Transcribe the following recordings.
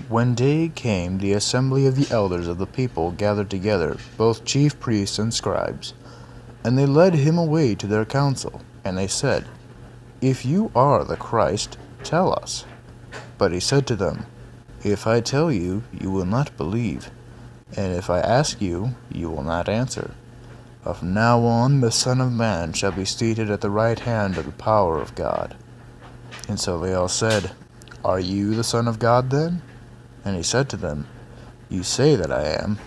When day came, the assembly of the elders of the people gathered together, both chief priests and scribes. And they led him away to their council, and they said, "If you are the Christ, tell us." But he said to them, "If I tell you, you will not believe, and if I ask you, you will not answer. From now on, the Son of Man shall be seated at the right hand of the power of God." And so they all said, "Are you the Son of God then?" And he said to them, "You say that I am."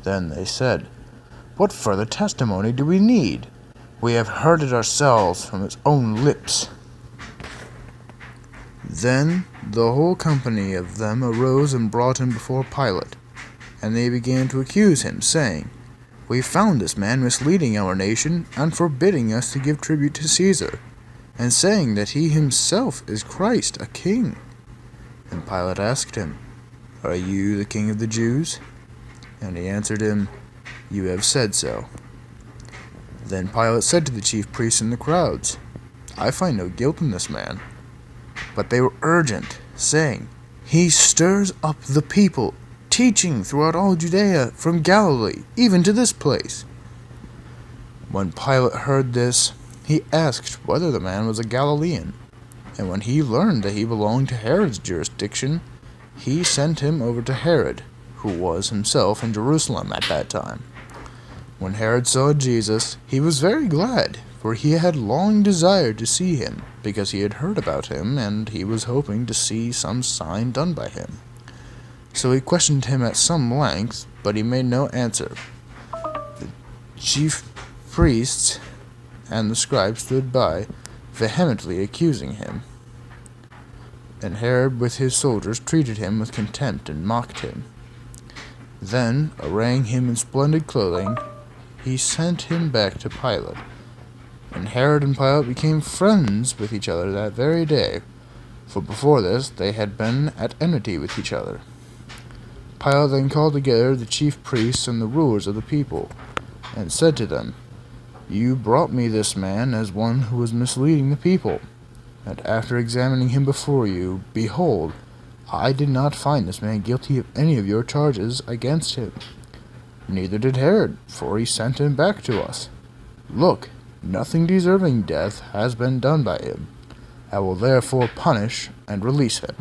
Then they said, "What further testimony do we need? We have heard it ourselves from his own lips." Then the whole company of them arose and brought him before Pilate. And they began to accuse him, saying, "We found this man misleading our nation, and forbidding us to give tribute to Caesar, and saying that he himself is Christ, a king." And Pilate asked him, "Are you the king of the Jews?" And he answered him, "You have said so." Then Pilate said to the chief priests and the crowds, "I find no guilt in this man." But they were urgent, saying, "He stirs up the people, teaching throughout all Judea, from Galilee even to this place." When Pilate heard this, he asked whether the man was a Galilean. And when he learned that he belonged to Herod's jurisdiction, he sent him over to Herod, who was himself in Jerusalem at that time. When Herod saw Jesus, he was very glad, for he had long desired to see him, because he had heard about him, and he was hoping to see some sign done by him. So he questioned him at some length, but he made no answer. The chief priests and the scribes stood by, vehemently accusing him. And Herod with his soldiers treated him with contempt and mocked him. Then, arraying him in splendid clothing, he sent him back to Pilate. And Herod and Pilate became friends with each other that very day, for before this they had been at enmity with each other. Pilate then called together the chief priests and the rulers of the people, and said to them, "You brought me this man as one who was misleading the people. And after examining him before you, behold, I did not find this man guilty of any of your charges against him. Neither did Herod, for he sent him back to us. Look, nothing deserving death has been done by him. I will therefore punish and release him."